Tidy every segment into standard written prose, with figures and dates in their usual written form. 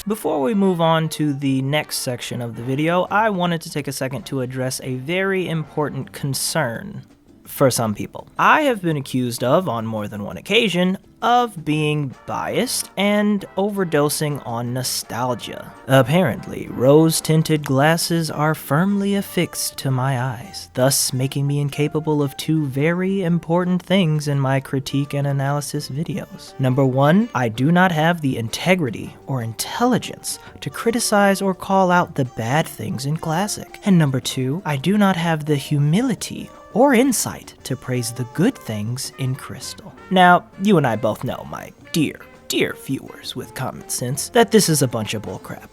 Before we move on to the next section of the video, I wanted to take a second to address a very important concern for some people. I have been accused of, on more than one occasion, of being biased and overdosing on nostalgia. Apparently, rose-tinted glasses are firmly affixed to my eyes, thus making me incapable of two very important things in my critique and analysis videos. Number one, I do not have the integrity or intelligence to criticize or call out the bad things in classic. And number two, I do not have the humility or insight to praise the good things in Crystal. Now, you and I both know, my dear viewers with common sense, that this is a bunch of bullcrap.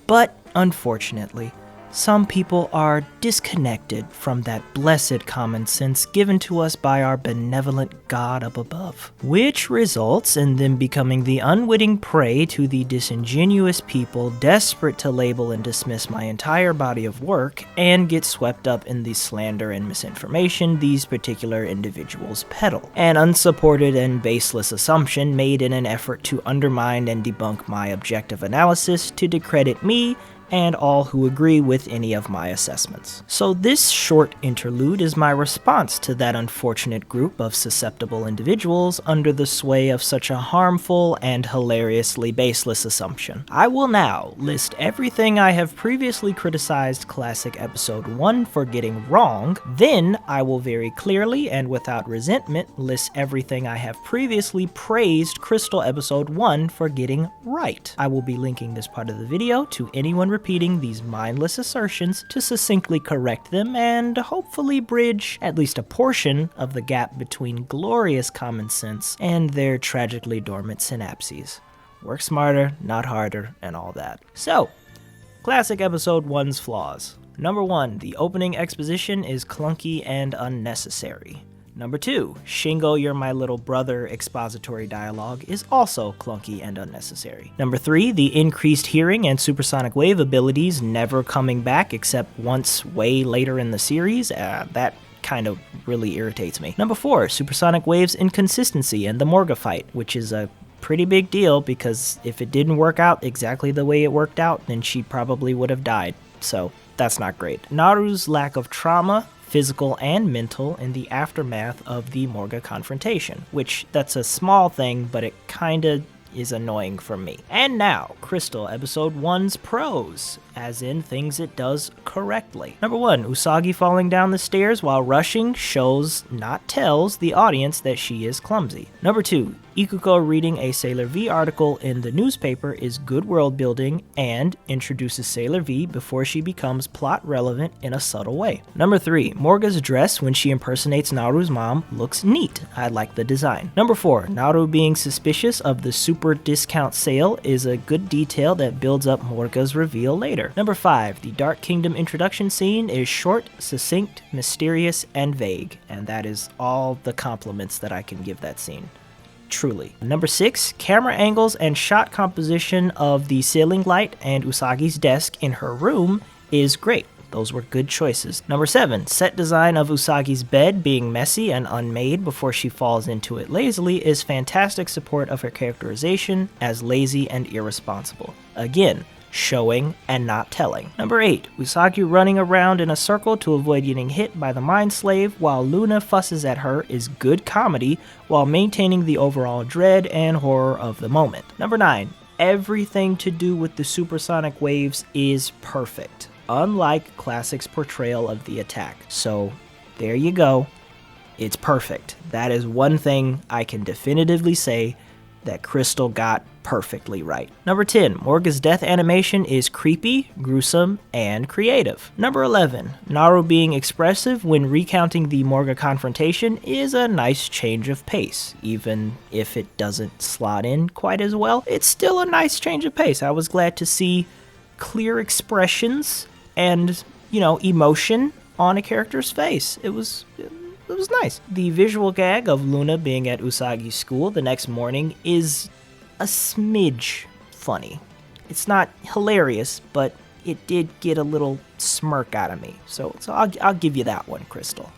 But, unfortunately, some people are disconnected from that blessed common sense given to us by our benevolent God up above, which results in them becoming the unwitting prey to the disingenuous people desperate to label and dismiss my entire body of work and get swept up in the slander and misinformation these particular individuals peddle. An unsupported and baseless assumption made in an effort to undermine and debunk my objective analysis to discredit me and all who agree with any of my assessments. So this short interlude is my response to that unfortunate group of susceptible individuals under the sway of such a harmful and hilariously baseless assumption. I will now list everything I have previously criticized Classic Episode 1 for getting wrong, then I will very clearly and without resentment list everything I have previously praised Crystal Episode 1 for getting right. I will be linking this part of the video to anyone repeating these mindless assertions to succinctly correct them and hopefully bridge at least a portion of the gap between glorious common sense and their tragically dormant synapses. Work smarter, not harder, and all that. So, Classic Episode 1's flaws. Number 1, the opening exposition is clunky and unnecessary. Number 2, Shingo, you're my little brother expository dialogue is also clunky and unnecessary. Number 3, the increased hearing and supersonic wave abilities never coming back except once way later in the series. That kind of really irritates me. Number 4, supersonic wave's inconsistency in the Morga fight, which is a pretty big deal because if it didn't work out exactly the way it worked out, then she probably would have died. So that's not great. Naru's lack of trauma, physical and mental, in the aftermath of the Morga confrontation, which that's a small thing, but it kinda is annoying for me. And now, Crystal Episode 1's pros, as in things it does correctly. Number 1, Usagi falling down the stairs while rushing shows, not tells, the audience that she is clumsy. Number 2, Ikuko reading a Sailor V article in the newspaper is good world building and introduces Sailor V before she becomes plot relevant in a subtle way. Number 3, Morga's dress when she impersonates Naru's mom looks neat. I like the design. Number 4, Naru being suspicious of the super discount sale is a good detail that builds up Morga's reveal later. Number 5, the Dark Kingdom introduction scene is short, succinct, mysterious, and vague, and that is all the compliments that I can give that scene. Truly. Number 6, camera angles and shot composition of the ceiling light and Usagi's desk in her room is great. Those were good choices. Number 7, set design of Usagi's bed being messy and unmade before she falls into it lazily is fantastic support of her characterization as lazy and irresponsible. Again, showing and not telling. Number 8, Usagi running around in a circle to avoid getting hit by the Mind Slave while Luna fusses at her is good comedy while maintaining the overall dread and horror of the moment. Number 9, everything to do with the supersonic waves is perfect, unlike Classic's portrayal of the attack. So there you go, it's perfect. That is one thing I can definitively say that Crystal got perfectly right. Number 10, Morga's death animation is creepy, gruesome, and creative. Number 11, Naru being expressive when recounting the Morga confrontation is a nice change of pace. Even if it doesn't slot in quite as well, it's still a nice change of pace. I was glad to see clear expressions and, emotion on a character's face. It was nice. The visual gag of Luna being at Usagi's school the next morning is a smidge funny. It's not hilarious, but it did get a little smirk out of me. So I'll give you that one, Crystal.